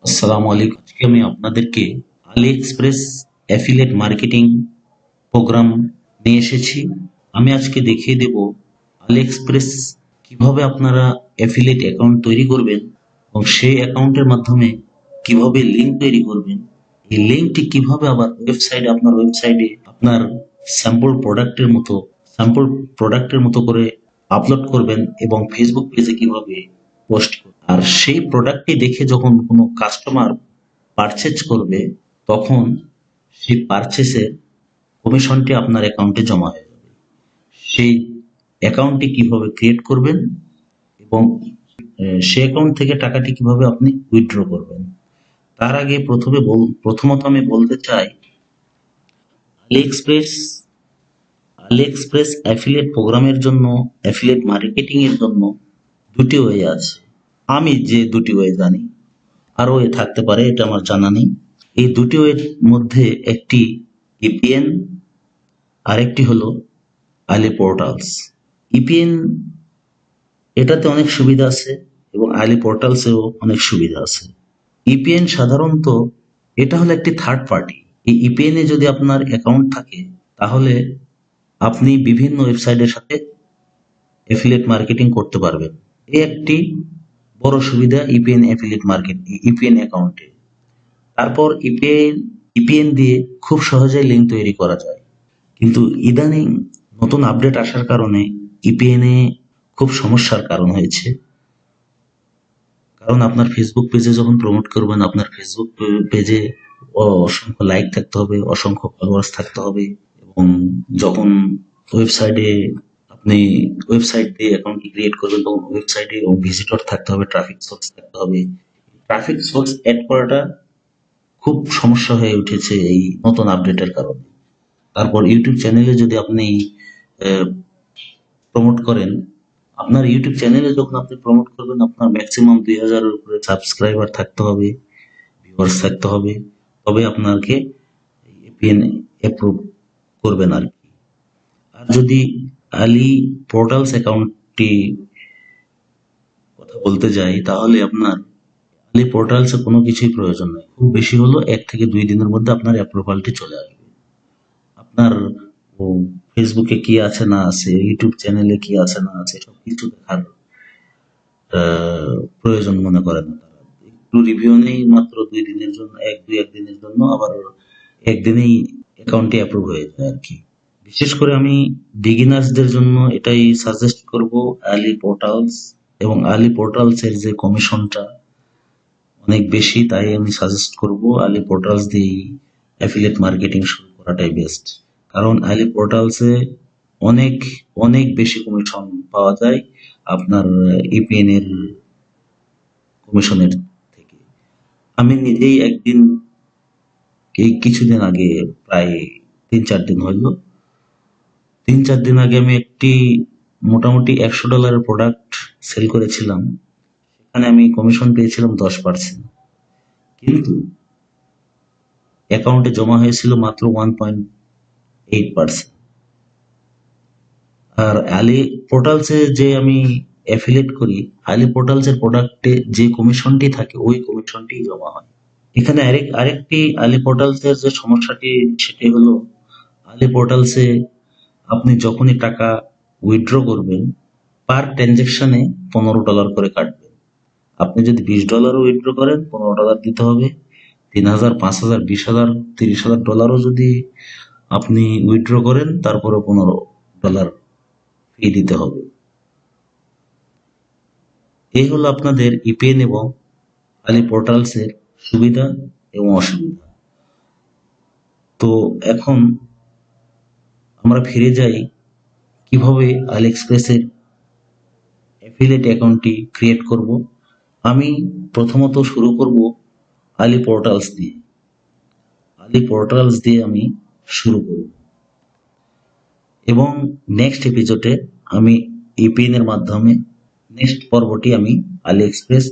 আসসালামু আলাইকুম। আজকে আমি আপনাদেরকে আলি এক্সপ্রেস অ্যাফিলিয়েট মার্কেটিং প্রোগ্রাম নিয়ে এসেছি। আমি আজকে দেখিয়ে দেব আলি এক্সপ্রেস কিভাবে আপনারা অ্যাফিলিয়েট অ্যাকাউন্ট তৈরি করবেন এবং সেই অ্যাকাউন্টের মাধ্যমে কিভাবে লিঙ্ক তৈরি করবেন। এই লিঙ্কটি কিভাবে আবার আপনার ওয়েবসাইটে আপনার স্যাম্পল প্রোডাক্টের মতো করে আপলোড করবেন এবং ফেসবুক পেজে কিভাবে পোস্ট করবেন। আর সেই প্রোডাক্টটি দেখে যখন কোনো কাস্টমার পারচেজ করবে তখন সেই পারচেসের কমিশনটি আপনার অ্যাকাউন্টে জমা হয়ে যাবে। সেই অ্যাকাউন্টটি কিভাবে ক্রিয়েট করবেন এবং সেই অ্যাকাউন্ট থেকে টাকাটি কিভাবে আপনি উইথড্র করবেন। তার আগে প্রথমত আমি বলতে চাই, আলি এক্সপ্রেস অ্যাফিলিয়েট প্রোগ্রামের জন্য, অ্যাফিলিয়েট মার্কেটিং এর জন্য দুটি ওয়ে আছে। আমি যে দুটি ওয়ে জানি, আরো ওয়ে থাকতে পারে, এটা আমার জানা নেই। এই দুটি ওয়ের মধ্যে একটি ইপিএন, আরেকটি হলো আলি পোর্টালস। ইপিএন এটাতে অনেক সুবিধা আছে এবং আলি পোর্টালসেও অনেক সুবিধা আছে। ইপিএন সাধারণত এটা হলো একটি থার্ড পার্টি। এই ইপিএন এ যদি আপনার অ্যাকাউন্ট থাকে তাহলে আপনি বিভিন্ন ওয়েবসাইটের সাথে অ্যাফিলিয়েট মার্কেটিং করতে পারবেন। এই একটি বড় সুবিধা ইপিএন অ্যাকাউন্টে। তারপর ইপিএন দিয়ে খুব সহজে লিঙ্ক তৈরি করা যায়। কিন্তু ইদানিং নতুন আপডেট আসার কারণে ইপিএন এ খুব সমস্যার কারণ হয়েছে। কারণ আপনার ফেসবুক পেজে যখন প্রমোট করবেন, আপনার ফেসবুক পেজে অসংখ্য লাইক থাকতে হবে, অসংখ্য ফলোয়ার্স থাকতে হবে এবং যখন ওয়েবসাইটে আপনি ওয়েবসাইট দিয়ে অ্যাকাউন্টটি ক্রিয়েট করবেন তখন ওয়েবসাইটে ভিজিটর থাকতে হবে, ট্রাফিক সোর্স থাকতে হবে। ট্রাফিক সোর্স অ্যাড করাটা খুব সমস্যা হয়ে উঠেছে এই নতুন আপডেটের কারণে। তারপর ইউটিউব চ্যানেলে যদি আপনি প্রমোট করেন, আপনার ইউটিউব চ্যানেলে যখন আপনি প্রমোট করবেন আপনার ম্যাক্সিমাম 2000-এর উপরে সাবস্ক্রাইবার থাকতে হবে, ভিউয়ার্স থাকতে হবে, তবে আপনাকে এপিএন অ্যাপ্রুভ করবেন আর কি। আর যদি আলি পোর্টালস অ্যাকাউন্টটি কথা বলতে যাই তাহলে আপনার আলি পোর্টালসে কোনো কিছুই প্রয়োজন নেই। খুব বেশি হলো 1 থেকে 2 দিনের মধ্যে আপনার অ্যাপ্রুভালটি চলে আসবে। আপনার ফেসবুকে কি আছে না আছে, ইউটিউব চ্যানেলে কি আছে না আছে সবকিছু দেখার প্রয়োজন মনে করে না তারা। একটু রিভিউ নেই মাত্র 2 দিনের জন্য, এক দিনের জন্য, আবার একদিনেই অ্যাকাউন্টটি অ্যাপ্রুভ হয়ে যায় আর কি। বিশেষ করে আমি বিগিনার্সদের জন্য এটাই সাজেস্ট করব, আলি পোর্টালস। এবং আলি পোর্টালস এর যে কমিশনটা অনেক বেশি, তাই আমি সাজেস্ট করব আলি পোর্টালস দিয়ে অ্যাফিলিয়েট মার্কেটিং শুরু করাটাই বেস্ট। কারণ আলি পোর্টালসে অনেক অনেক বেশি কমিশন পাওয়া যায় আপনার ইপিএন এর কমিশনের থেকে। আমি নিজেই একদিন, এই কিছুদিন আগে, প্রায় 3-4 দিন হইল, 3-4 দিন আগে আমি একটি মোটামুটি $100 প্রোডাক্ট সেল করেছিলাম। সেখানে আমি কমিশন পেয়েছিলাম 10%, কিন্তু অ্যাকাউন্টে জমা হয়েছিল মাত্র 1.8%। আর আলি পোর্টালসে যে আমি অ্যাফিলিয়েট করি, আলি পোর্টালসের প্রোডাক্টে যে কমিশনটি থাকে ওই কমিশনটি জমা হয়। এখানে আরেকটি আলি পোর্টালসের যে সমস্যাটি, সেটি হলো আলি পোর্টালসে আপনি যখনই টাকা উইথড্র করবেন পার ট্রানজেকশনে $15 করে কাটবে। আপনি যদি $20 উইথড্র করেন $15 দিতে হবে। 3000, 5000, 20,000, $30,000 যদি আপনি উইথড্র করেন তারপরে $15 ফি দিতে হবে। এই হলো আপনাদের ইপিএন এবং আলি পোর্টালস এর সুবিধা এবং অসুবিধা। তো এখন আমরা ফিরে যাই কিভাবে আলি এক্সপ্রেসের অ্যাফিলিয়েট অ্যাকাউন্টটি ক্রিয়েট করব। আমি প্রথমত শুরু করব আলি পোর্টালস দিয়ে। আলি পোর্টালস দিয়ে আমি শুরু করব এবং নেক্সট এপিসোডে আমি ইপিএন এর মাধ্যমে, নেক্সট পর্বটি আমি আলি এক্সপ্রেস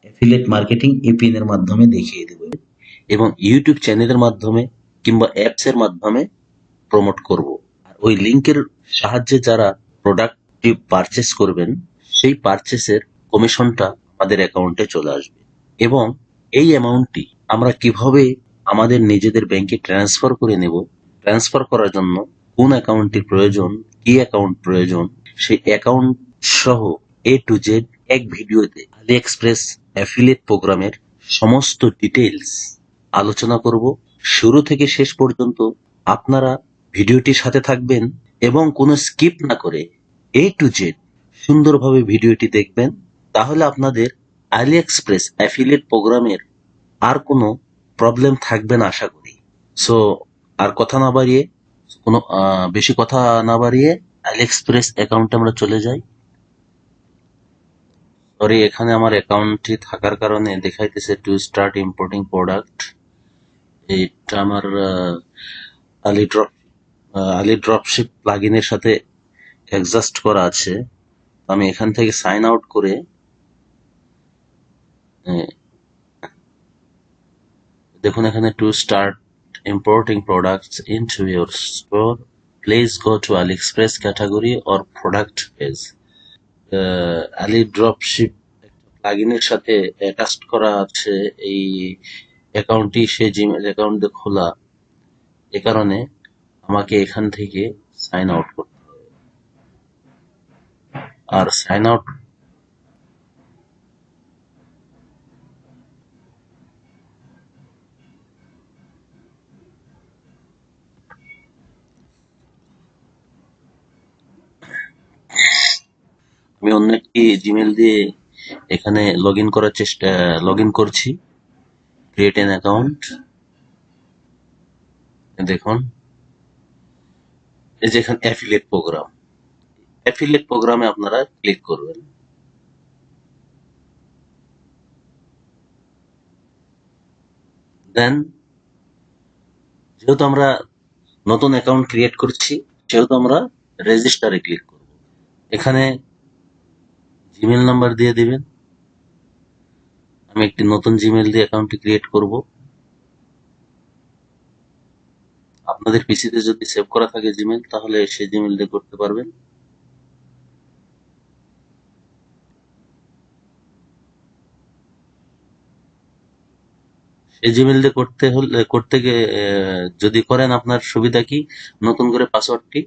অ্যাফিলিয়েট মার্কেটিং ইপিএন এর মাধ্যমে দেখিয়ে দেব এবং ইউটিউব চ্যানেলের মাধ্যমে কিংবা অ্যাপস এর মাধ্যমে প্রমোট করব। আর ওই লিংকের সাহায্যে যারা প্রোডাক্টটি পারচেস করবেন সেই পারচেসের কমিশনটা আমাদের অ্যাকাউন্টে চলে আসবে এবং এই অ্যামাউন্টটি আমরা কিভাবে আমাদের নিজেদের ব্যাংকে ট্রান্সফার করে নেব, ট্রান্সফার করার জন্য কোন অ্যাকাউন্টটির প্রয়োজন, কি অ্যাকাউন্ট প্রয়োজন, সেই অ্যাকাউন্ট সহ A to Z এক ভিডিওতে আলি এক্সপ্রেস অ্যাফিলিয়েট প্রোগ্রামের সমস্ত ডিটেইলস আলোচনা করব। শুরু থেকে শেষ পর্যন্ত আপনারা ভিডিওটির সাথে থাকবেন এবং কোনো স্কিপ না করে A to Z সুন্দরভাবে ভিডিওটি দেখবেন। তাহলে আপনাদের আলি এক্সপ্রেস অ্যাফিলিয়েট প্রোগ্রামের আর কোনো প্রবলেম থাকবে না আশা করি। সো আর কথা না বাড়িয়ে, কোনো বেশি কথা না বাড়িয়ে আলি এক্সপ্রেস অ্যাকাউন্টে আমরা চলে যাই। সরি, এখানে আমার অ্যাকাউন্টটি থাকার কারণে দেখাইতেছে টু স্টার্ট ইম্পোর্টিং প্রোডাক্ট। এটা আমার আলি ড্রপশিপ প্লাগইনের সাথে অ্যাডজাস্ট করা আছে। আমি এখান থেকে সাইন আউট করে দেখুন এখানে to start importing products into your store, please go to AliExpress category or product page. Ali dropship প্লাগইনের সাথে অ্যাটাচড করা আছে এই অ্যাকাউন্টটি, সেই জিমেল অ্যাকাউন্টে খোলা। এ কারণে আমাকে এখান থেকে সাইন আউট করতে হবে। আর সাইন আউট আমি অন্য একটি জিমেল দিয়ে এখানে লগ ইন করছি। Create an account. দেখুন এই যে এখানে অ্যাফিলিয়েট প্রোগ্রামে আপনারা ক্লিক করবেন। দেন যেহেতু আমরা নতুন অ্যাকাউন্ট ক্রিয়েট করছি, সেহেতু আমরা রেজিস্টারে ক্লিক করব। এখানে জিমেল নাম্বার দিয়ে দিবেন। আমি একটি নতুন জিমেল দিয়ে অ্যাকাউন্টটি ক্রিয়েট করব। আপনাদের পিসিতে যদি সেভ করা থাকে জিমেল, তাহলে সেই জিমেল দিয়ে করতে পারবেন। সেই জিমেল দিয়ে করতে গিয়ে যদি করেন, আপনার সুবিধা কি, নতুন করে পাসওয়ার্ডটি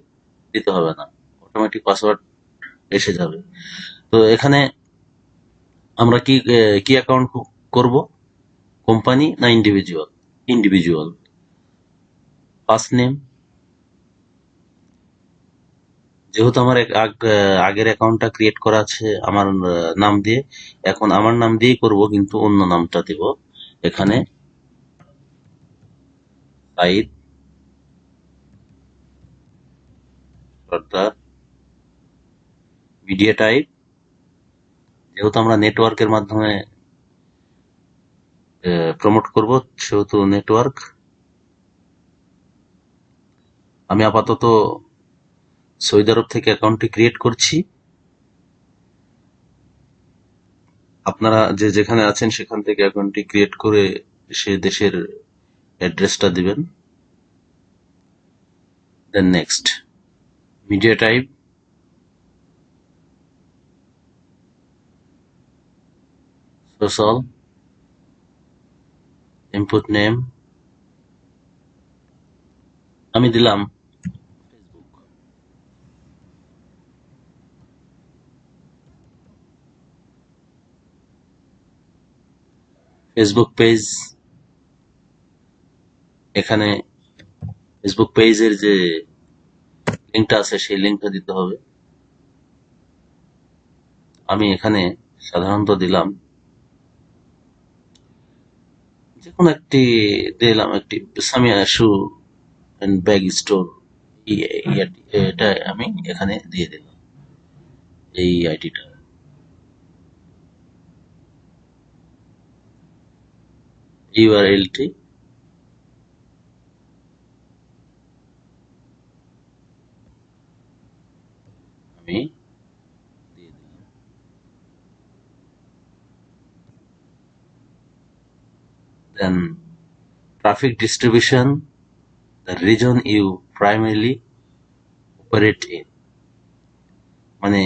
দিতে হবে না, অটোমেটিক পাসওয়ার্ড এসে যাবে। তো এখানে আমরা কি অ্যাকাউন্ট করব, কোম্পানি না ইন্ডিভিজুয়াল। ফার্স্ট নেম, যেহেতু আমার আগের অ্যাকাউন্টটা ক্রিয়েট করা আছে আমার নাম দিয়ে, এখন আমার নাম দিয়েই করব, কিন্তু অন্য নামটা দিব। এখানে সাইদ সর্দার। মিডিয়া টাইপ, যেহেতু আমরা নেটওয়ার্কের মাধ্যমে প্রমোট করব, সেহেতু নেটওয়ার্ক। আমি আপাতত সৌদি আরব থেকে অ্যাকাউন্টটি ক্রিয়েট করছি। আপনারা যেখানে আছেন সেখান থেকে অ্যাকাউন্টটি ক্রিয়েট করে সে দেশের অ্যাড্রেসটা দিবেন। Then next, media type, social, input name, আমি দিলাম ফেসবুক পেজ। এখানে ফেসবুক পেজের যে লিঙ্কটা আছে সেই লিঙ্কটা দিতে হবে। আমি এখানে সাধারণত দিলাম যে কোনো একটি দিলাম, একটি সামিয়া শু এন্ড ব্যাগ স্টোর, এটা আমি এখানে দিয়ে দিলাম এই আইডিটা। ইউআরএলটি আমি দিয়ে দিলাম। Then traffic distribution, the region you primarily operate in, মানে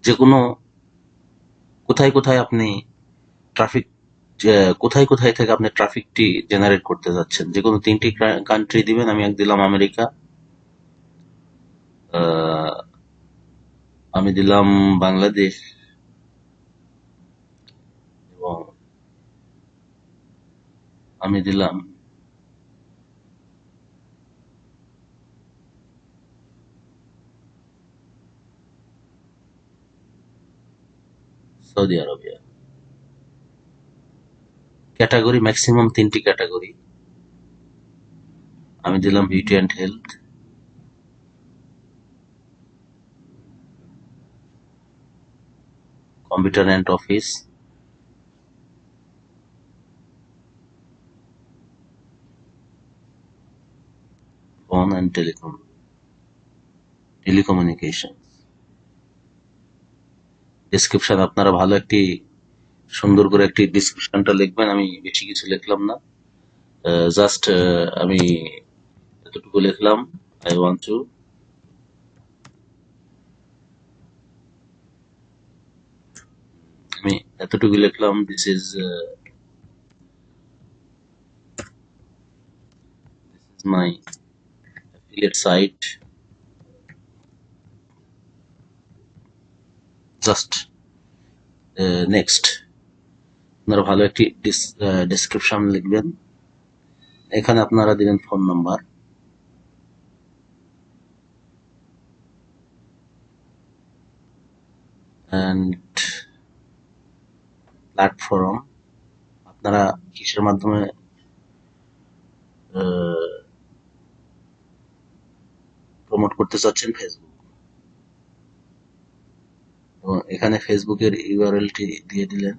যে কোনো কোথায় কোথায় আপনি ট্রাফিক যে কোথায় কোথায় থেকে আপনি ট্রাফিকটি জেনারেট করতে যাচ্ছেন। যে কোনো 3টি কান্ট্রি দিবেন। আমি এক দিলাম আমেরিকা, আহ, আমি দিলাম বাংলাদেশ, এবং আমি দিলাম সৌদি আরবিয়া। ক্যাটাগরি ম্যাক্সিমাম 3টি ক্যাটাগরি। আমি দিলাম beauty and health, computer and office, phone and telecommunication. Description আপনারা ভালো একটি সুন্দর করে একটি ডিসক্রিপশনটা লিখবেন। আমি বেশি কিছু লিখলাম না, জাস্ট আমি এতটুকু লিখলাম। আই ওয়ান্ট টু, আমি এতটুকু লিখলাম, this is my affiliate site, just next. আপনারা ভালো একটি ডেসক্রিপশন লিখবেন। এখানে আপনারা দিবেন ফোন নাম্বার অ্যান্ড প্ল্যাটফর্ম। আপনারা কিসের মাধ্যমে প্রমোট করতে চাচ্ছেন? ফেসবুক। এবং এখানে ফেসবুকের ইউআরএলটি দিয়ে দিলেন,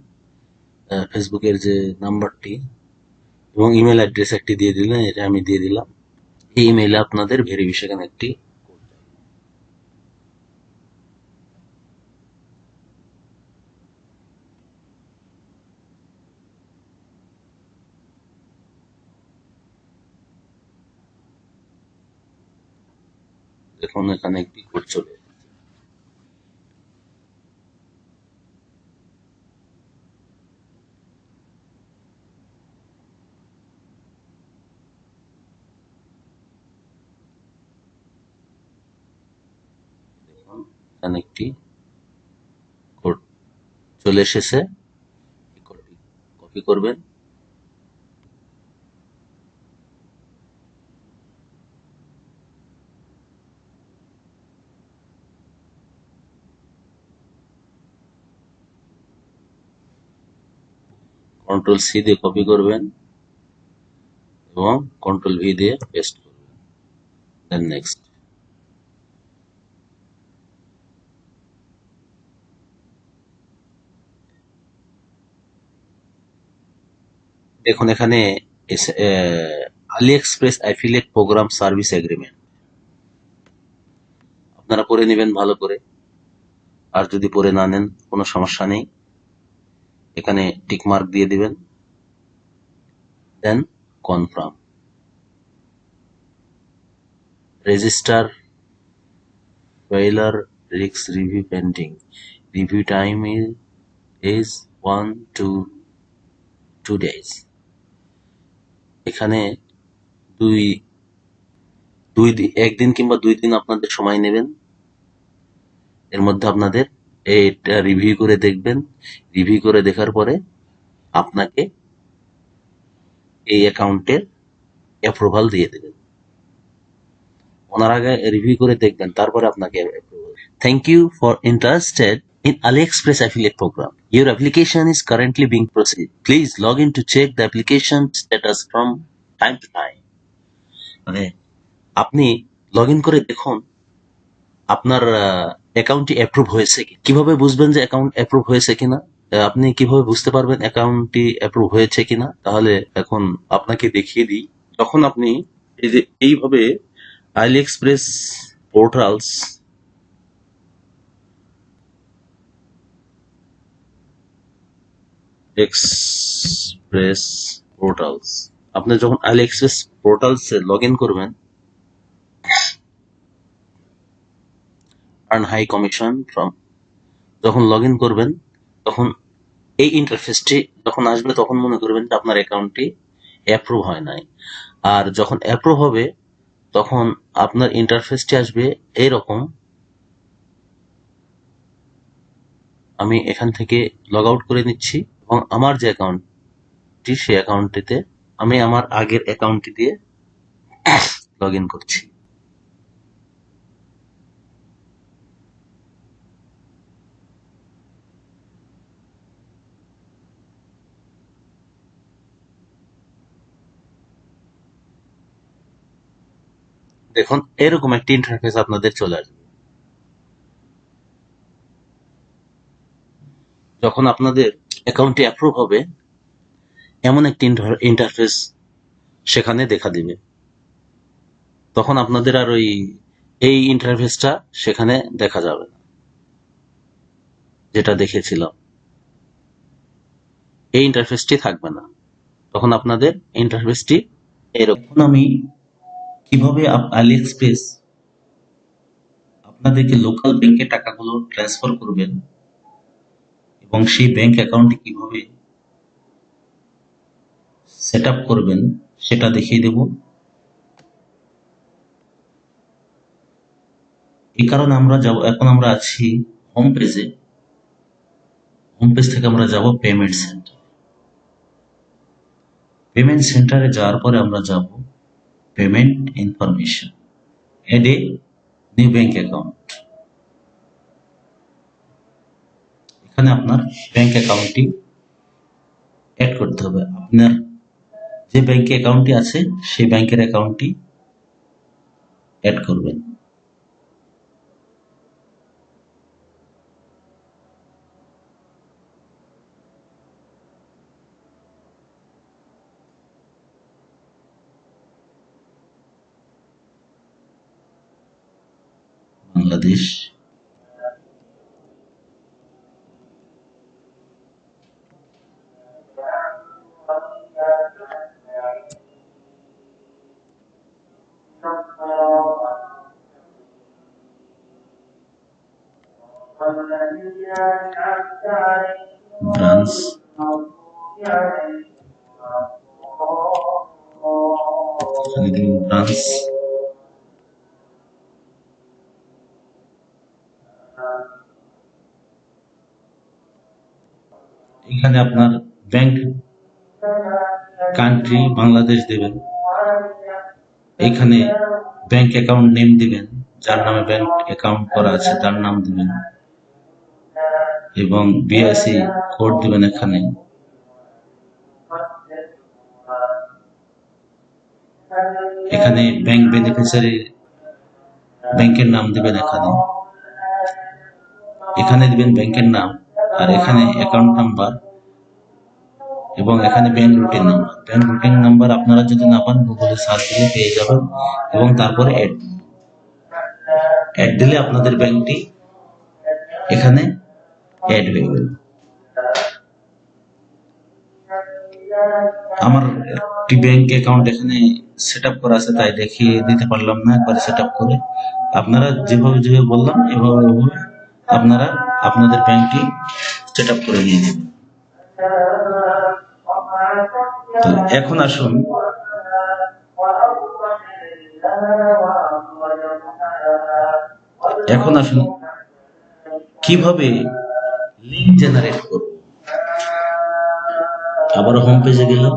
ফেসবুকের যে নাম্বারটি এবং ইমেল অ্যাড্রেস একটি দিয়ে দিলেন, এটা আমি দিয়ে দিলাম। এই ইমেইলে আপনাদের ভেরিফিকেশন একটি, দেখুন এখানে একটি কোড চলে এসেছে। দেখুন এখানে একটি কোড চলে এসেছে। কপি করবেন, কন্ট্রোল সি দিয়ে কপি করবেন এবং কন্ট্রোল ভি দিয়ে পেস্ট করবেন, দেন নেক্সট। দেখুন এখানে AliExpress affiliate program service agreement, আপনারা পড়ে নেবেন ভালো করে। আর যদি পড়ে না নেন কোনো সমস্যা নেই, এখানে টিক মার্ক দিয়ে দিবেন, then confirm. Register failure risk review pending. Review time is 1 to 2 days. এখানে দুই একদিন কিংবা 2 দিন আপনাদের সময় নেবেন। এর মধ্যে আপনাদের এটা রিভিউ করে দেখবেন। রিভিউ করে দেখার পরে আপনাকে এই অ্যাকাউন্টের অ্যাপ্রুভাল দিয়ে দেবেন। ওনার আগে রিভিউ করে দেখবেন, তারপরে আপনাকে approval. Thank you for interested in AliExpress affiliate program. Your application is currently being processed. Please log in to check the application status from time to time. মানে আপনি লগ ইন করে দেখুন আপনার অ্যাকাউন্টটি অ্যাপ্রুভ হয়েছে কি। কিভাবে বুঝবেন যে অ্যাকাউন্ট অ্যাপ্রুভ হয়েছে কিনা? আপনি কিভাবে বুঝতে পারবেন অ্যাকাউন্টটি অ্যাপ্রুভ হয়েছে কিনা? তাহলে এখন আপনাকে দেখিয়ে দিই। যখন আপনি এই যে এইভাবে AliExpress পোর্টালস এক্সপ্রেস পোর্টালস, আপনি যখন AliExpress পোর্টালসে লগ ইন করবেন, আর্ন হাই কমিশন ফ্রম, যখন লগ ইন করবেন তখন এই ইন্টারফেসটি যখন আসবে তখন মনে করবেন যে আপনার অ্যাকাউন্টটি অ্যাপ্রুভ হয় নাই। আর যখন অ্যাপ্রুভ হবে তখন আপনার ইন্টারফেসটি আসবে এইরকম। আমি এখান থেকে লগ আউট করে নিচ্ছি এবং আমার যে অ্যাকাউন্টটি সেই অ্যাকাউন্টটিতে আমি আমার আগের অ্যাকাউন্টটি দিয়ে লগ ইন করছি। দেখুন এরকম একটি ইন্টারফেস আপনাদের চলে আসবে। যখন আপনাদের অ্যাকাউন্টটি অ্যাপ্রুভ হবে এমন একটি ইন্টারফেস সেখানে দেখা দিবে। তখন আপনাদের আর এই ইন্টারফেসটা সেখানে দেখা যাবে না, যেটা দেখেছিলাম এই ইন্টারফেসটি থাকবে না। তখন আপনাদের ইন্টারফেসটি এরকম। এখন আমি কিভাবে আলি এক্সপ্রেস আপনাদেরকে লোকাল ব্যাংকে টাকাগুলো ট্রান্সফার করবেন এবং সেই ব্যাংক অ্যাকাউন্টে কিভাবে সেট আপ করবেন সেটা দেখিয়ে দেব। এই কারণে এখন আমরা আছি হোম পেজে। হোম পেজ থেকে আমরা যাব পেমেন্ট সেন্টার। পেমেন্ট সেন্টারে যাওয়ার পরে আমরা যাব payment information, add a new bank account. এখানে আপনার ব্যাংক অ্যাকাউন্টটি অ্যাড করতে হবে। আপনার যে ব্যাংকে অ্যাকাউন্টটি আছে সেই ব্যাংকের অ্যাকাউন্টটি অ্যাড করবেন। বাংলাদেশ, ব্রাঞ্চ, এখানে দিন ব্রাঞ্চ। এখানে আপনার ব্যাংক কান্ট্রি বাংলাদেশ দেবেন। এখানে ব্যাংক অ্যাকাউন্ট নেম দিবেন, যার নামে ব্যাংক অ্যাকাউন্ট করা আছে তার নাম দিবেন এবং বিআইসি কোড দিবেন। এখানে ব্যাংক বেনিফিশিয়ারি ব্যাংকের নাম দিবেন। এখানে দিবেন ব্যাংকের নাম, আর এখানে অ্যাকাউন্ট নাম্বার এবং এখানে bank routine number. Bank routine number আপনারা যদি না পান গুগলে সার্চ দিলে পেয়ে যাবেন এবং তারপরে অ্যাড দিলে আপনাদের ব্যাংকটি এখানে অ্যাড হয়ে গেল। আমার একটি ব্যাংক অ্যাকাউন্ট এখানে সেট আপ করা আছে, তাই দেখিয়ে দিতে পারলাম না একবার সেট আপ করে। আপনারা যেভাবে যেভাবে বললাম এভাবে আপনারা আপনাদের ব্যাংকটি সেট আপ করে নিয়ে নেবেন। তো এখন আসুন কিভাবে লিংক জেনারেট করব। আবার হোম পেজে গেলাম।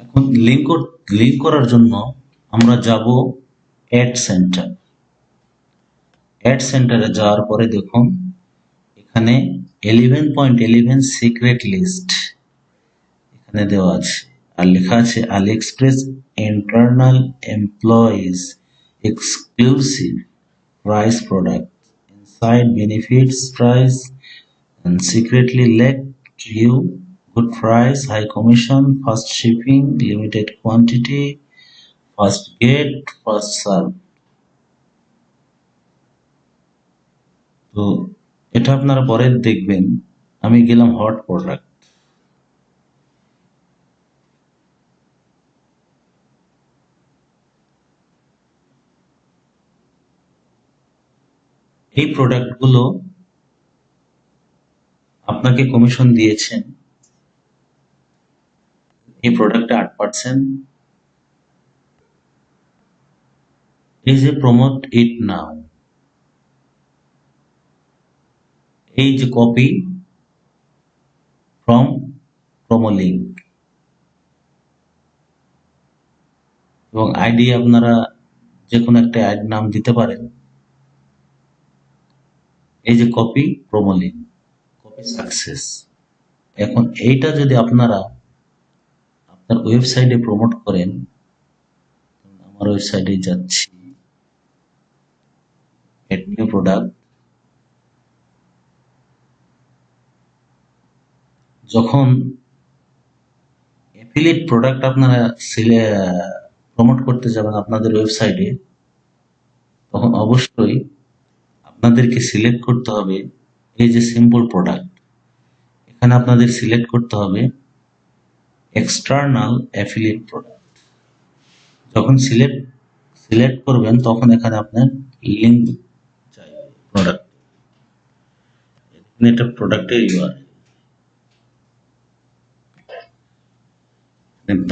এখন লিংক করার জন্য আমরা যাব অ্যাড সেন্টার। অ্যাড সেন্টারে যাওয়ার পরে দেখুন এখানে 11.11 সিক্রেট লিস্ট এখানে দেওয়া আছে, আর লেখা আছে AliExpress internal employees exclusive price product inside benefits price and secretly let you good price, high commission, fast shipping, limited quantity, fast get, fast serve। তো এটা আপনারা পরে দেখবেন। আমি গেলাম হট প্রোডাক্ট। এই প্রোডাক্টগুলো আপনাকে কমিশন দিয়েছেন, এই প্রোডাক্টে 8%। এই যে প্রমোট ইট নাও, এই যে কপি ফ্রম প্রোমো লিঙ্ক এবং আইডি আপনারা যে কোনো একটা আইডি নাম দিতে পারেন। এই যে copy promo link, copy success. এখন এইটা যদি আপনারা আপনার ওয়েবসাইটে প্রমোট করেন, আমার ওয়েবসাইটে যাচ্ছি, এড নিউ প্রোডাক্ট। যখন অ্যাফিলিয়েট প্রোডাক্ট আপনারা প্রমোট করতে যাবেন আপনাদের ওয়েবসাইটে, তখন অবশ্যই আপনাদেরকে সিলেক্ট করতে হবে এই যে সিম্পল প্রোডাক্ট। এখানে আপনাদের সিলেক্ট করতে হবে এক্সটার্নাল অ্যাফিলিয়েট প্রোডাক্ট। যখন সিলেক্ট করবেন তখন এখানে আপনার লিঙ্ক চাইবে প্রোডাক্ট, এটা প্রোডাক্টের ইউআরএল।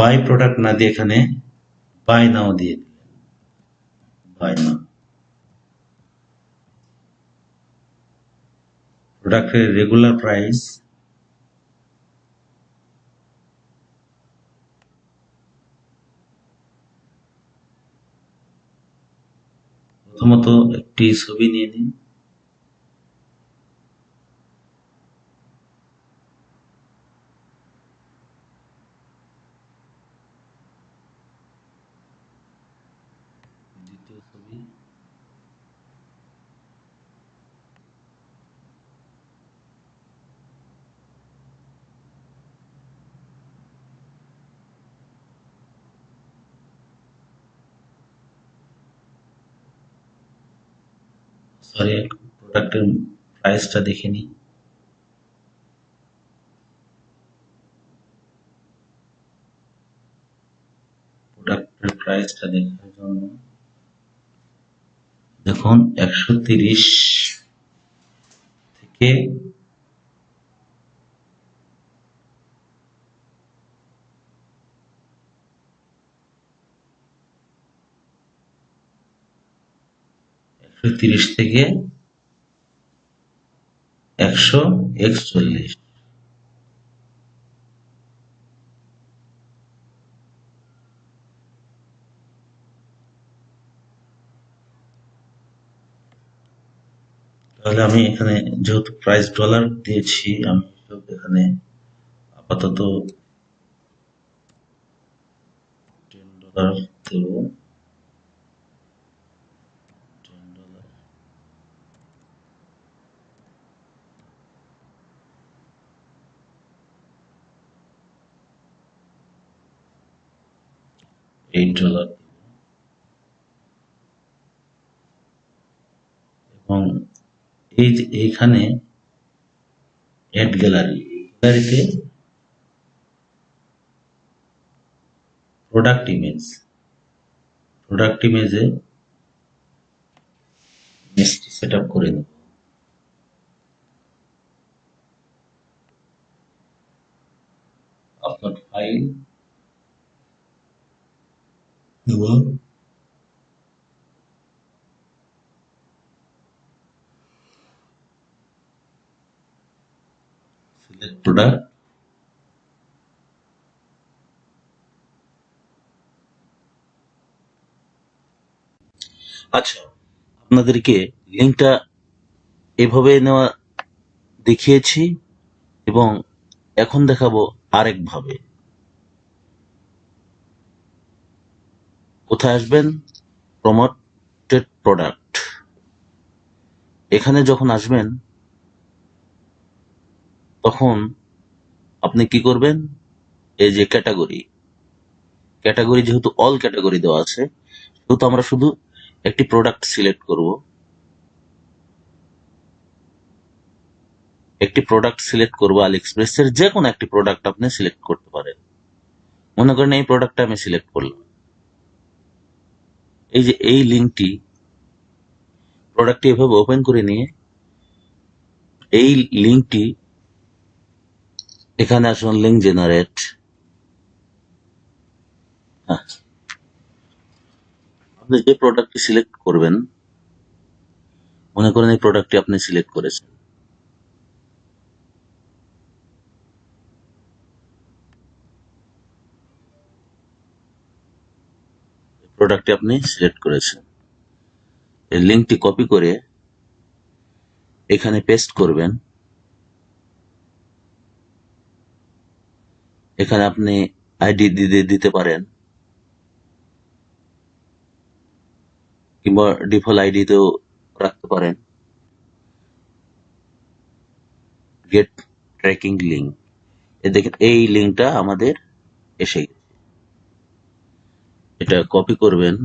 বাই প্রোডাক্ট না দিয়ে এখানে বাই নাও দিয়ে দিলেন, বাই নাও। প্রোডাক্টের রেগুলার প্রাইস প্রথমত একটি ছবি নিয়ে নিন, দ্বিতীয় ছবি, সরি প্রোডাক্টের প্রাইসটা দেখে নিই। প্রোডাক্টের প্রাইসটা দেখার জন্য দেখুন 130 থেকে 130 থেকে 141। তাহলে আমি এখানে যেহেতু প্রাইস ডলার দিয়েছি, আমি এখানে আপাতত $10 দেব। $10 $8 এবং এই যে এইখানে অ্যাড গ্যালারিতে প্রোডাক্ট ইমেজে ইমেজটি সেট আপ করে নেব। আপলোড ফাইল দেব, সিলেক্ট প্রোডাক্ট, আচ্ছা আপনাদেরকে লিঙ্কটা এভাবে নেওয়া দেখিয়েছি এবং এখন দেখাবো আরেকভাবে। কোথায় আসবেন? প্রমোটেড প্রোডাক্ট, এখানে যখন আসবেন তখন আপনি কি করবেন? এই যে ক্যাটাগরি যেহেতু অল ক্যাটাগরি দেওয়া আছে, সেহেতু আমরা শুধু একটি প্রোডাক্ট সিলেক্ট করব। আলিএক্সপ্রেসের যে কোনো একটি প্রোডাক্ট আপনি সিলেক্ট করতে পারেন। মনে করেন এই প্রোডাক্টটা আমি সিলেক্ট করলাম। এই যে এই লিঙ্কটি প্রোডাক্টটি এভাবে ওপেন করে নিয়ে এই লিঙ্কটি এখানে আসুন, লিঙ্ক জেনারেট। আপনি যে প্রোডাক্টটি সিলেক্ট করবেন, মনে করেন এই প্রোডাক্টটি আপনি সিলেক্ট করেছেন, প্রোডাক্টটি আপনি সিলেক্ট করেছেন। এই লিঙ্কটি কপি করে এখানে পেস্ট করবেন। এখানে আপনি আইডি দিতে পারেন, কিংবা ডিফল্ট আইডিতেও রাখতে পারেন। গেট ট্র্যাকিং লিঙ্ক, দেখেন এই লিঙ্কটা আমাদের এসে গেছে। এটা কপি করবেন,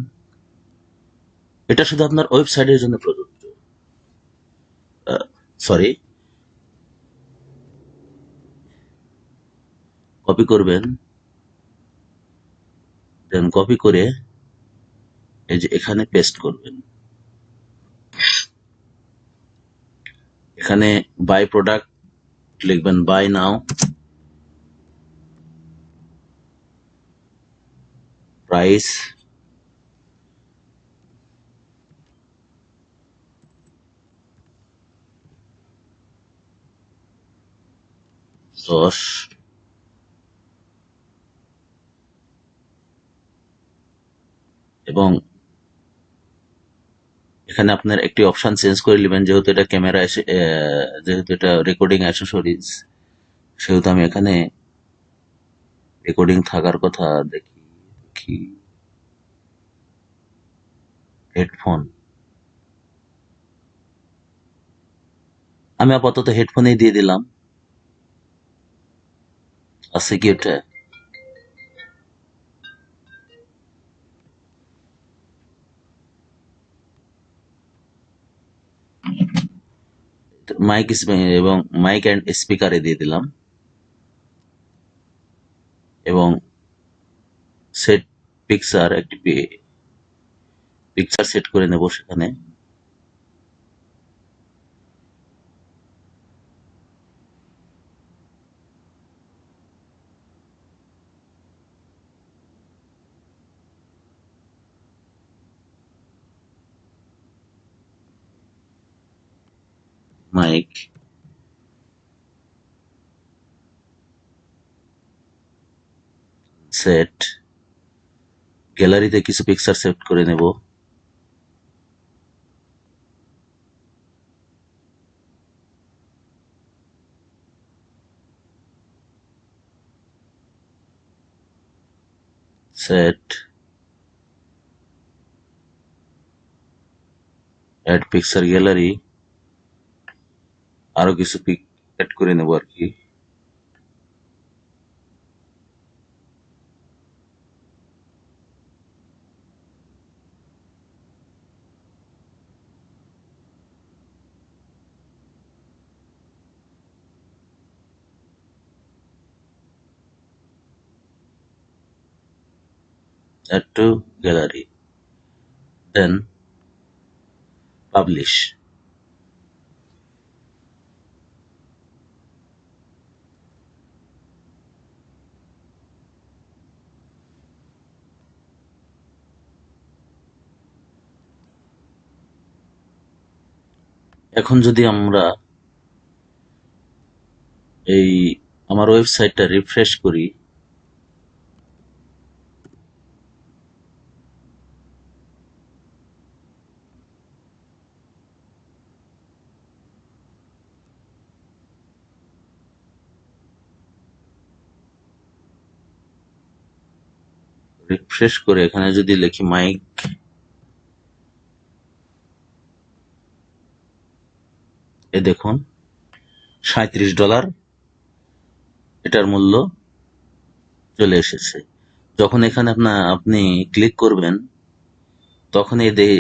এটা শুধু আপনার ওয়েবসাইটের জন্য প্রযোজ্য। সরি, কপি করবেন, দেন কপি করে এই যে এখানে পেস্ট করবেন। এখানে বাই প্রোডাক্ট লিখবেন, বাই নাও, প্রাইস, $10, এবং এখানে আপনার একটি অপশন চেঞ্জ করে নেবেন, যেহেতু এটা ক্যামেরা যেহেতু এটা রেকর্ডিং অ্যাক্সেসরিজ, সেহেতু আমি এখানে রেকর্ডিং থাকার কথা দেখি হেডফোন, আমি আপাতত হেডফোনেই দিয়ে দিলাম। আছে কি এটা? মাইক এবং মাইক অ্যান্ড স্পিকারে দিয়ে দিলাম, এবং সেট পিকচার, একটি পিকচার সেট করে নেব সেখানে। মাইক, সেট, গ্যালারিতে কিছু পিকচার সেট করে নেব। সেট, অ্যাড পিকচার গ্যালারি, আরো কিছু পিক অ্যাড করে নেব আর কি। Add to gallery, then publish. এখন যদি আমরা এই আমার ওয়েবসাইটটা রিফ্রেশ করি, রিফ্রেশ করে এখানে যদি লিখি মাইক, এ দেখুন $37 এটার মূল্য চলে এসেছে। যখন এখানে আপনি ক্লিক করবেন, তখন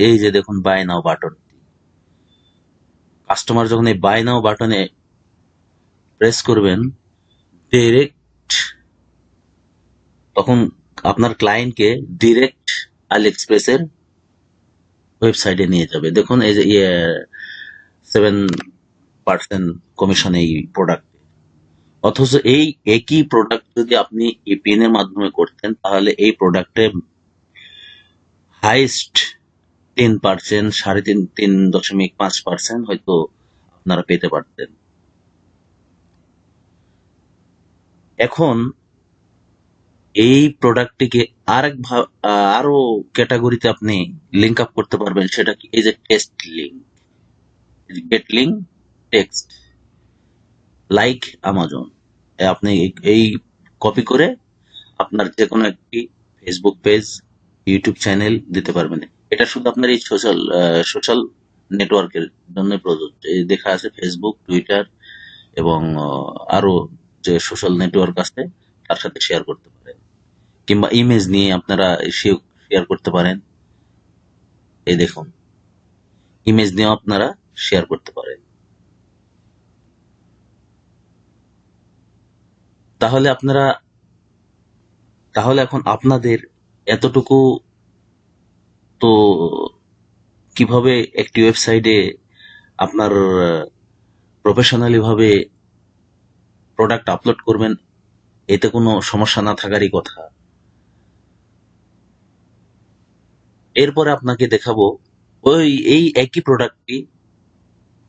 এই যে দেখুন বাই নাও বাটন, কাস্টমার যখন এই বাই নাও বাটনে প্রেস করবেন, ডিরেক্ট তখন আপনার ক্লায়েন্টকে ডিরেক্ট আলি এক্সপ্রেসের ওয়েবসাইটে নিয়ে যাবে। দেখুন এই যে 7% কমিশন এই প্রোডাক্ট, অথচ এই একই প্রোডাক্ট যদি আপনি এপিএন এর মাধ্যমে করতেন তাহলে এই প্রোডাক্টে হাইস্ট 3%, 3.5% হয়তো আপনারা পেতে পারতেন। এখন এই প্রোডাক্টটিকে আরো ক্যাটাগরিতে আপনি লিঙ্ক আপ করতে পারবেন, সেটা কি, এই যে text link, gate link text like Amazon, আপনি এই কপি করে আপনার যে কোনো একটি ফেসবুক পেজ, ইউটিউব চ্যানেল দিতে পারবেন। এটা শুধু আপনার এই সোশ্যাল নেটওয়ার্কের জন্য প্রযোজ্য। এই দেখা আছে ফেসবুক, টুইটার এবং আরো যে সোশ্যাল নেটওয়ার্ক আছে তার সাথে শেয়ার করতে পারেন, কিংবা ইমেজ নিয়ে আপনারা শেয়ার করতে পারেন। এই দেখুন, ইমেজ নিয়েও আপনারা শেয়ার করতে পারেন। তাহলে আপনারা তাহলে এখন আপনাদের এতটুকু তো কিভাবে একটি ওয়েবসাইটে আপনার প্রফেশনালি ভাবে প্রোডাক্ট আপলোড করবেন, এতে কোনো সমস্যা না থাকারই কথা। এরপরে আপনাকে দেখাবো এই একই প্রোডাক্টটি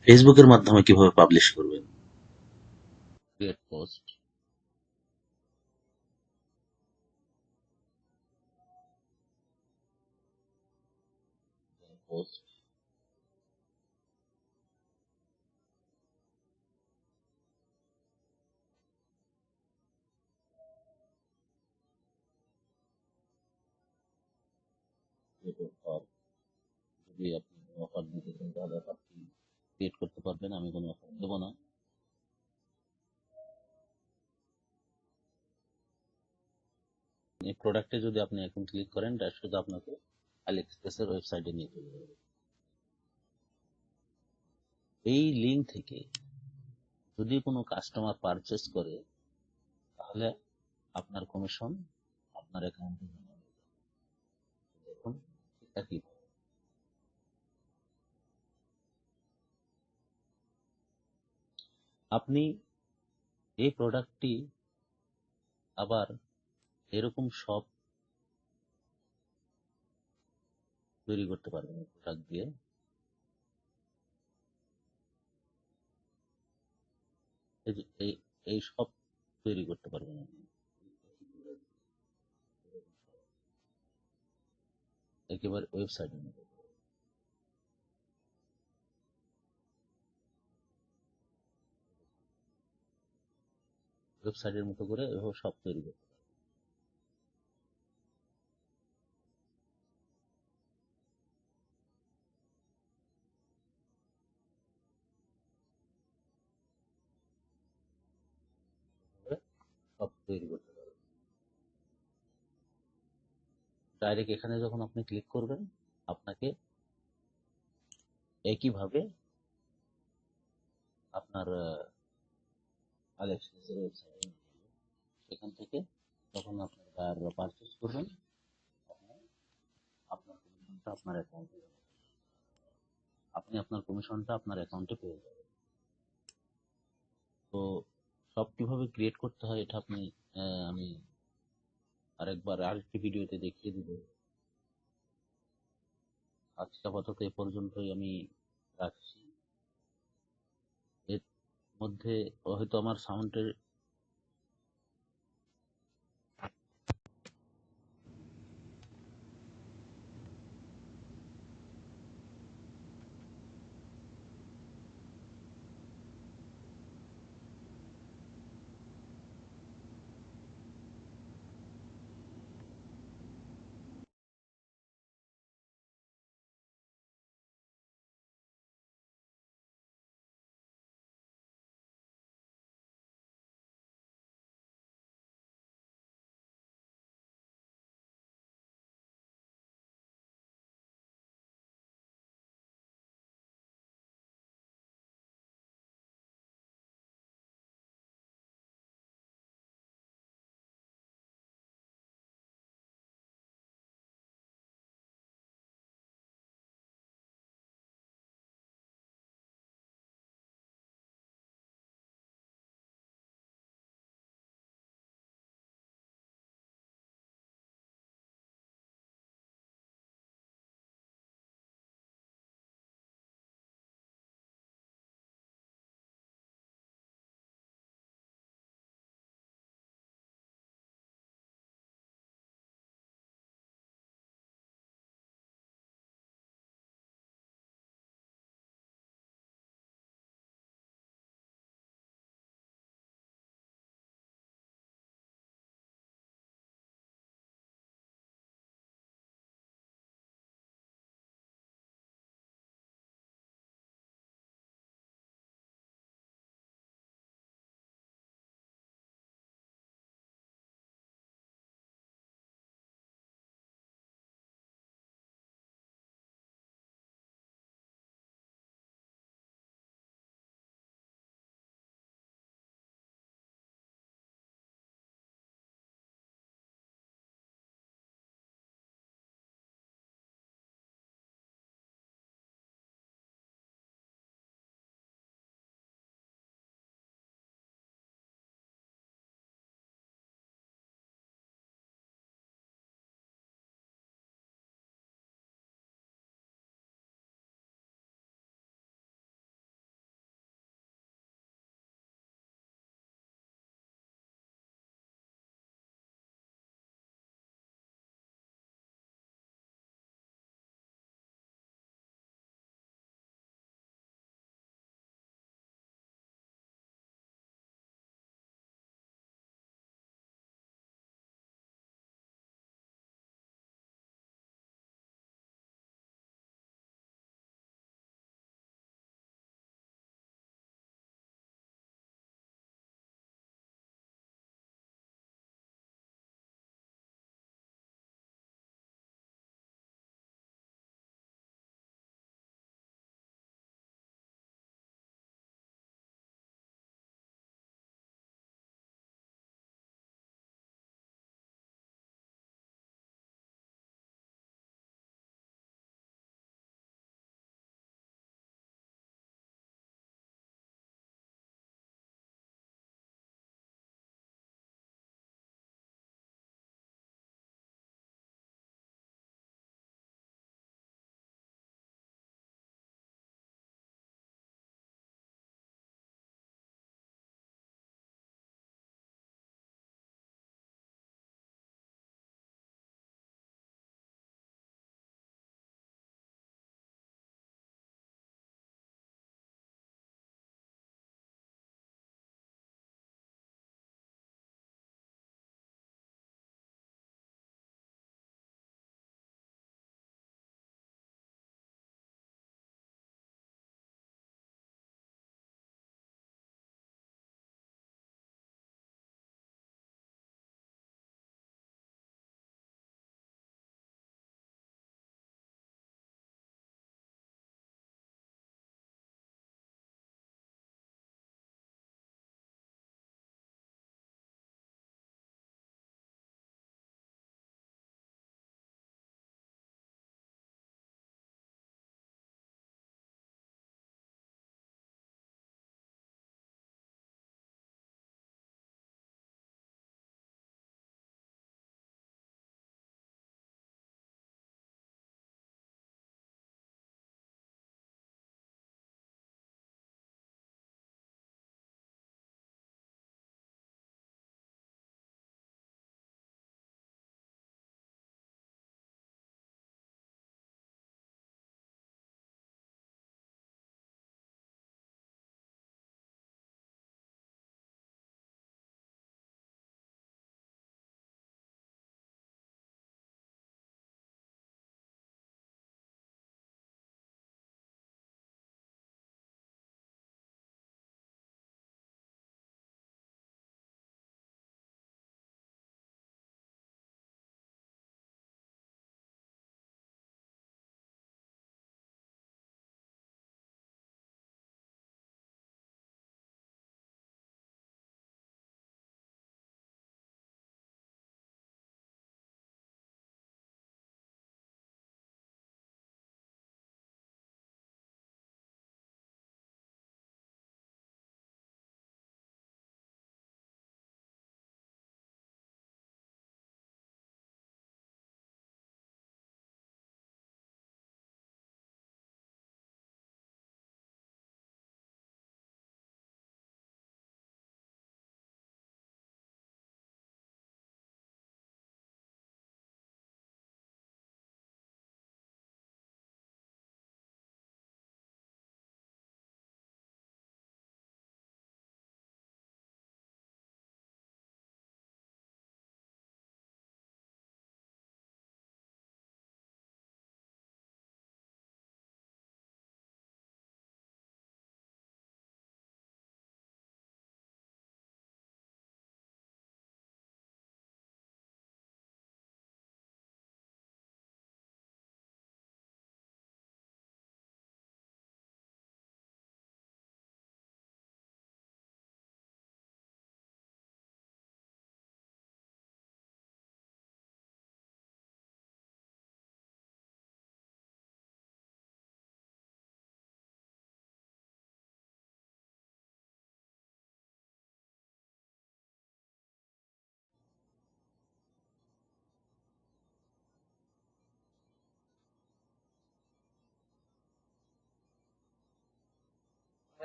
ফেসবুকের মাধ্যমে কিভাবে পাবলিশ করবেন। ক্রিয়েট পোস্ট, পোস্ট, যদি আপনি অফার দিতে চান তাহলে অফারটি ক্রিয়েট করতে পারবেন, আমি কোনো অফার দেবো না। এই প্রোডাক্টে যদি আপনি এখন ক্লিক করেন, এটা শুধু আপনাকে আলিএক্সপ্রেসের ওয়েবসাইটে নিয়ে চলে যাবে। এই লিঙ্ক থেকে যদি কোনো কাস্টমার পারচেস করে তাহলে আপনার কমিশন আপনার অ্যাকাউন্টে জমা হবে। দেখুন একই, আপনি এই প্রোডাক্টটি আবার এরকম সব তৈরি করতে পারবেন এই প্রোডাক্ট দিয়ে। এই যে এই সব তৈরি করতে পারবেন আপনি একেবারে ওয়েবসাইটের মতো। ওয়েবসাইটের মতো করে এভাবে সব তৈরি করতে পারবেন। সব তৈরি করতে পারবেন। ডাইরেক্ট এখানে যখন আপনি ক্লিক করবেন আপনাকে একইভাবে আপনার আলিএক্সপ্রেসের ওয়েবসাইটে নিয়ে যাবে। সেখান থেকে যখন আপনার বায়াররা পারচেস করবেন আপনার কমিশনটা আপনার অ্যাকাউন্টে যাবে। আপনি আপনার কমিশনটা আপনার অ্যাকাউন্টে পেয়ে যাবেন। তো সব কিভাবে ক্রিয়েট করতে হয় এটা আমি আরেকটি ভিডিওতে দেখিয়ে দিব। আজকে আপাতত এ পর্যন্তই আমি রাখছি। এর মধ্যে হয়তো আমার সাউন্ডের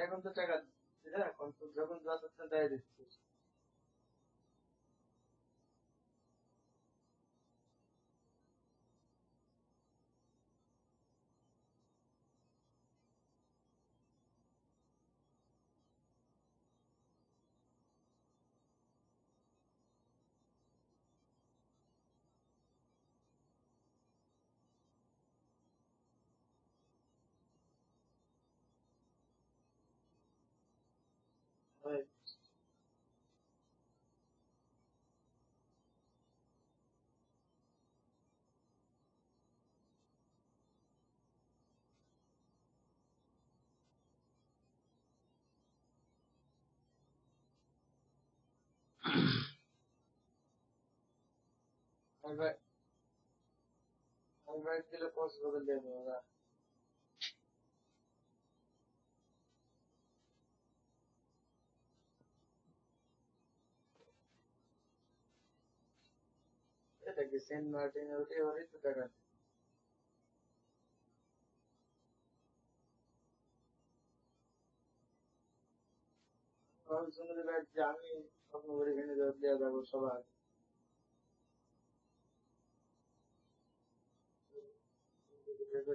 এখন তো টাকা দিচ্ছি না, এখন তো যখন যা চাচ্ছে তাই দিচ্ছি। ভাই, আমি ভাই, আমি বাইক দিলে 5 বছর দিয়ে নেবো না। এটা কি সেন্ট মার্টিন ওটি ওরই তো টাকা। আমি শুনে ভাই যে আমি স্বপ্ন করে কিনে দেওয়া যাবো সবার,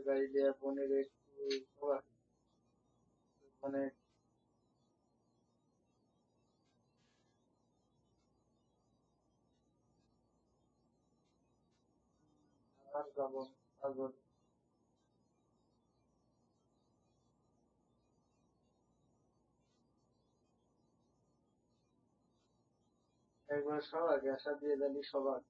গাড়ি দেওয়া বোনের একটু সবার, মানে আর যাবো তারপর একবার সবার গ্যাসা দিয়ে দিলি সবার।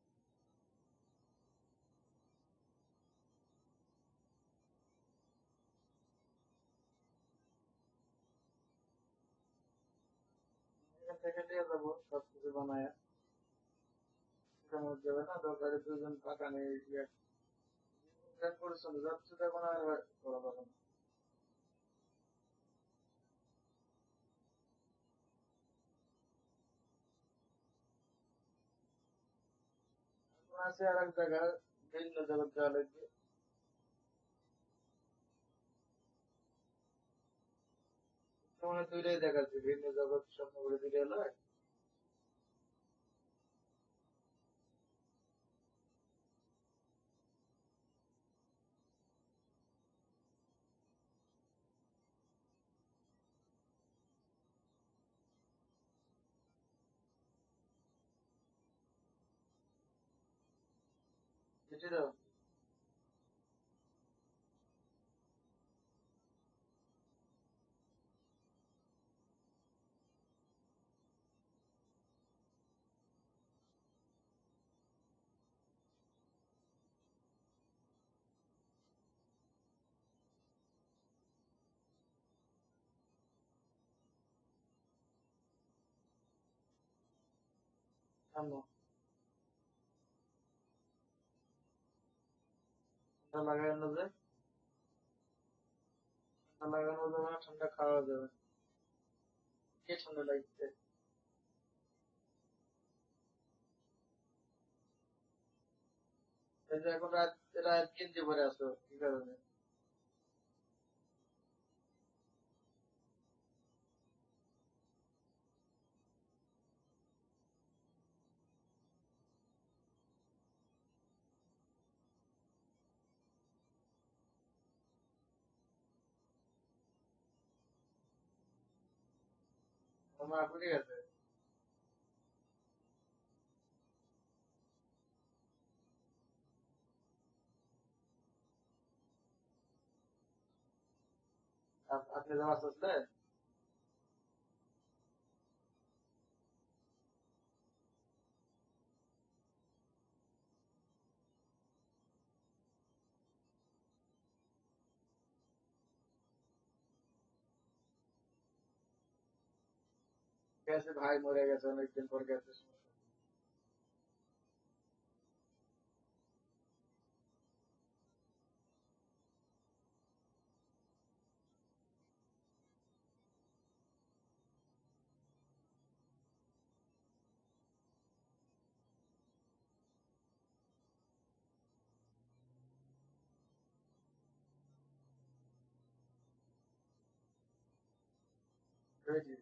এখান থেকে নিয়ে যাবো সবকিছু বানায়, এটার মধ্যে হবে না দরকারে 2 জন টাকা নেই পরিশ্রম যাচ্ছে তখন আর করা যাবে না। এখন আছে আর এক জায়গায় ভিন্ন জগৎ যাওয়া লাগবে। মানে দুইটাই দেখাচ্ছে, ভিন্ন জগৎ স্বপ্ন করে দুইটাই নয়। যেটা সামনে ঠান্ডা লাগানো যায়, ঠান্ডা লাগানো যাবে না, ঠান্ডা খাওয়া যাবে না। কে ঠান্ডা লাগছে? এই যে এখন রাত, রাত কিনতে পরে আসো কি কারণে? আমার আপনি গেছে। আপনি যাওয়া আসলে গেছে, ভাই মরে গেছে অনেকদিন পর গেছে। হয়েছে।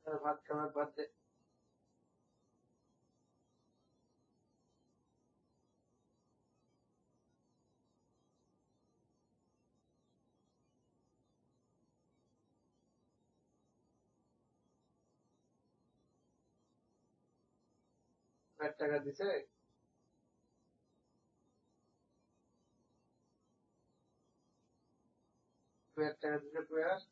ভাত খাবার বাদ দে। টাকা দিছে? 2,000 টাকা দিছে প্রয়াস?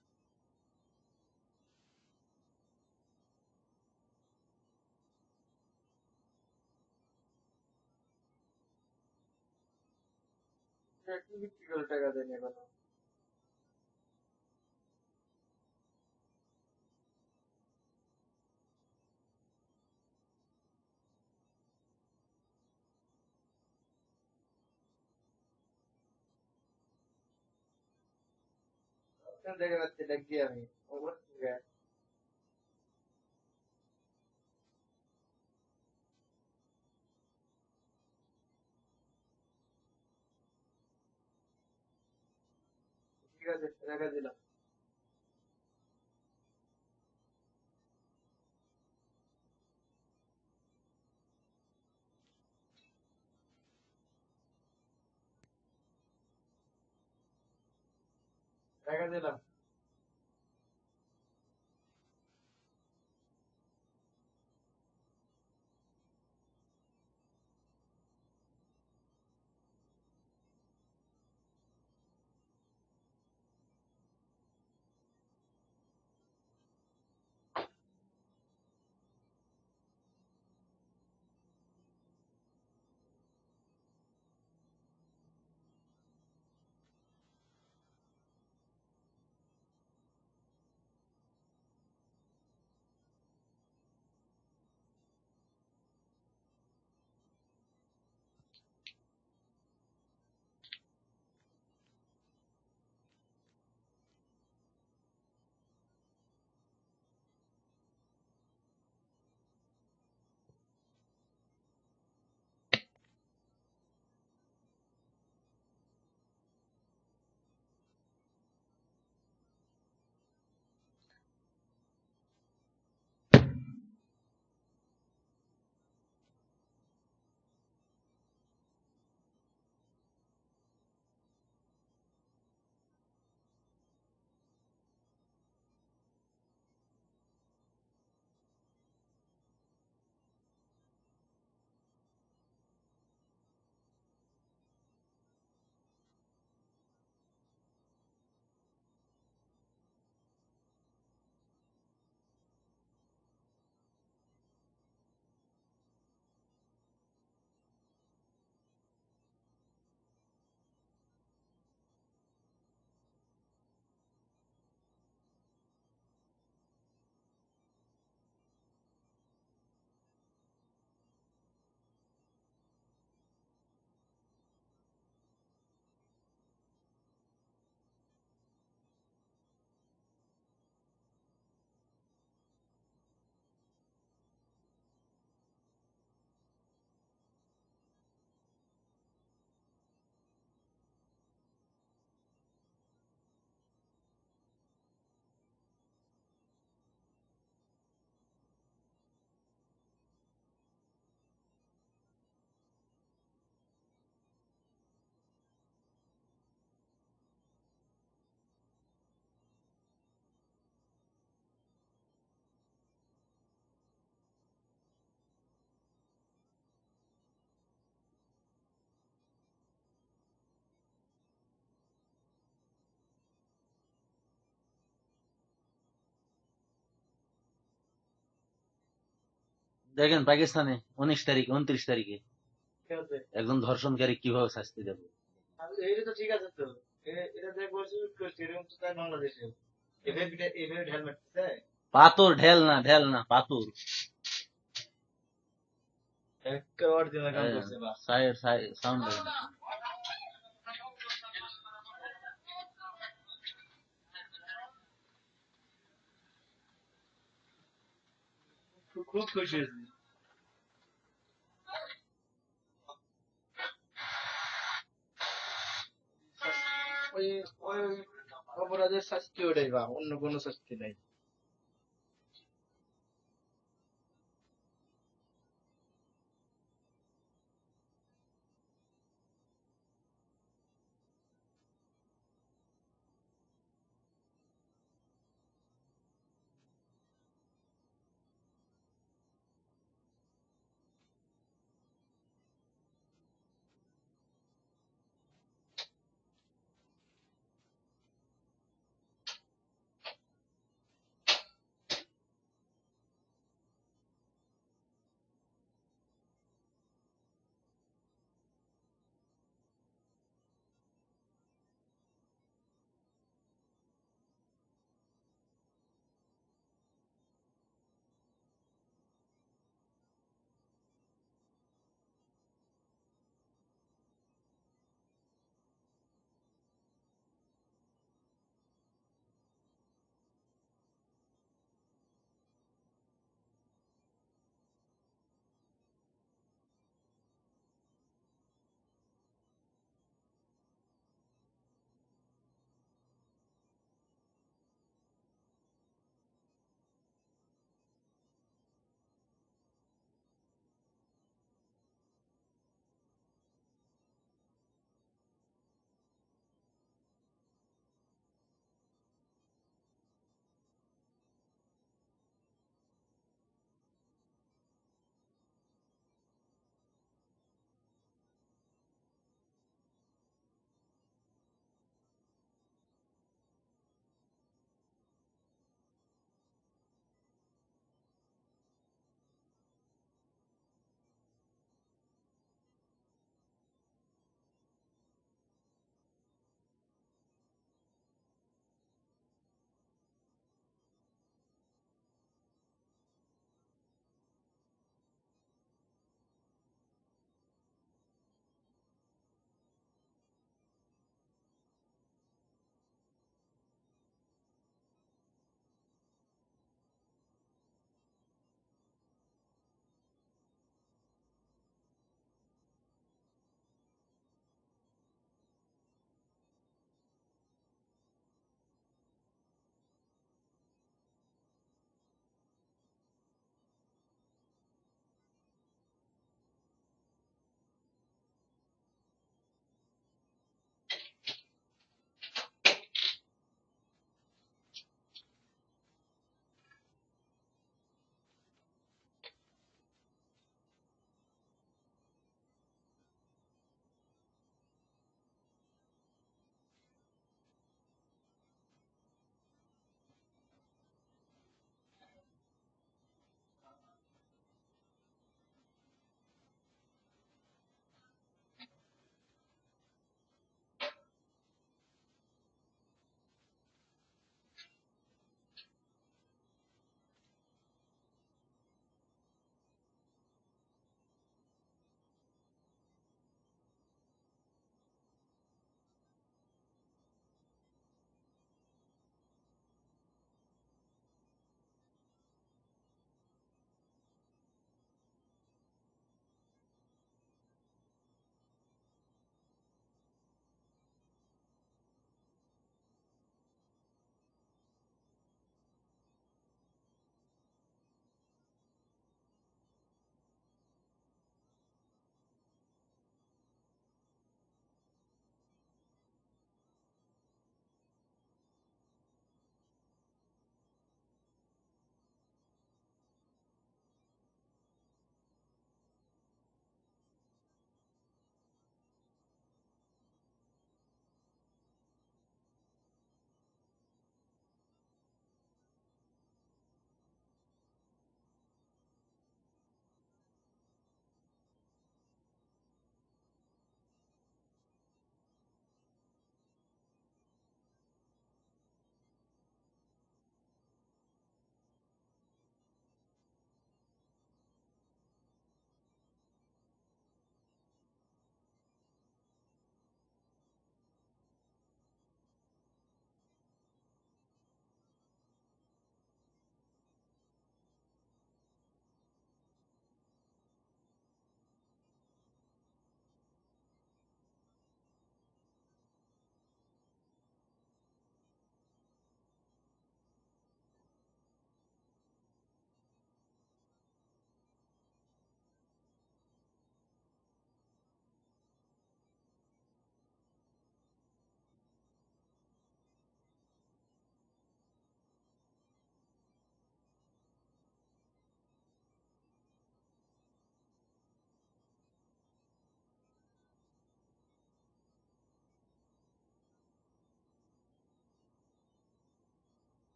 কি বিক্রি করে টাকা দেয়নি এখনো? দেখা যাচ্ছে দেখি আমি অবশ্যই। ঠিক আছে, টাকা দিলাম। টাকা দিলাম। দেখেন পাকিস্তানে 19 তারিখ 29 তারিখে ঠিক আছে। একজন ধর্ষণকারী কিভাবে শাস্তি দেবে। এইটা তো ঠিক আছে তো। এটা যে করছি করছি এরকম তো তাই বাংলাদেশে। এভাবে ঢেল মারতেছে। পাথর ঢেল না পাথর। একটা অরিজিনাল কাম করছে বা। সাউন্ড খুব খুশি হয়েছি। ওই অপরাধের শাস্তি ওটাই বা অন্য কোনো শাস্তি নাই।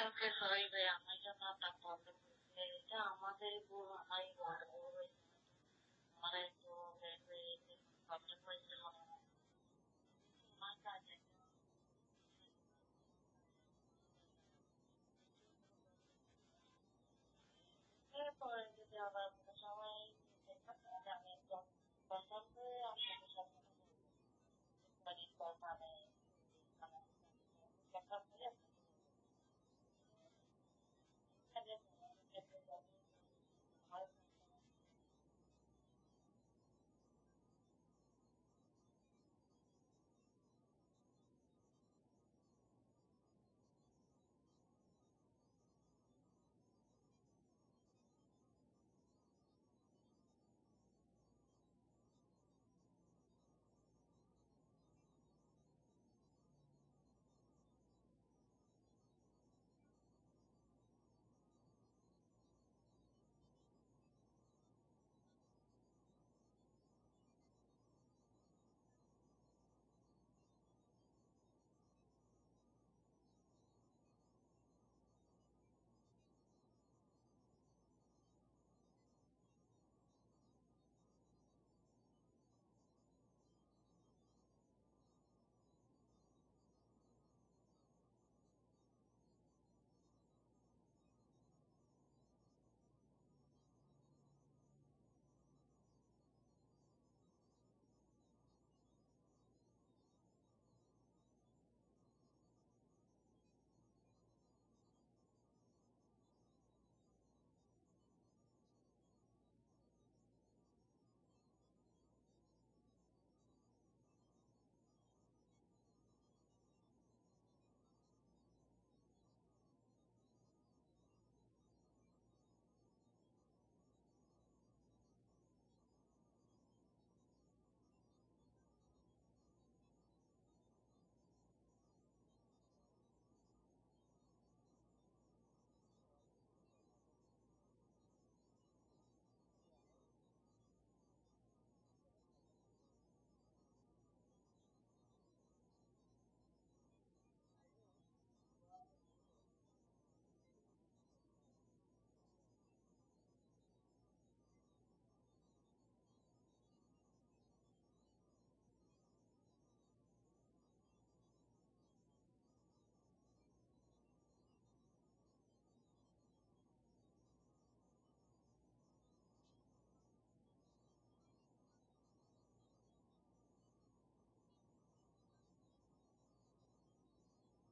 কালকে সরি ভাই আমার জন্য আপনার প্রবলেম হয়েছে এটা আমাদের ভুল আমারই ভুল হয়েছে আমার একটু লেট হয়ে গেছে প্রবলেম হয়েছিল আমার কাজ এরপরে যদি আবার কোনো সময় তাহলে আমি একদম কনফার্ম করে আপনাদের সাথে মানে মানে দেখা করে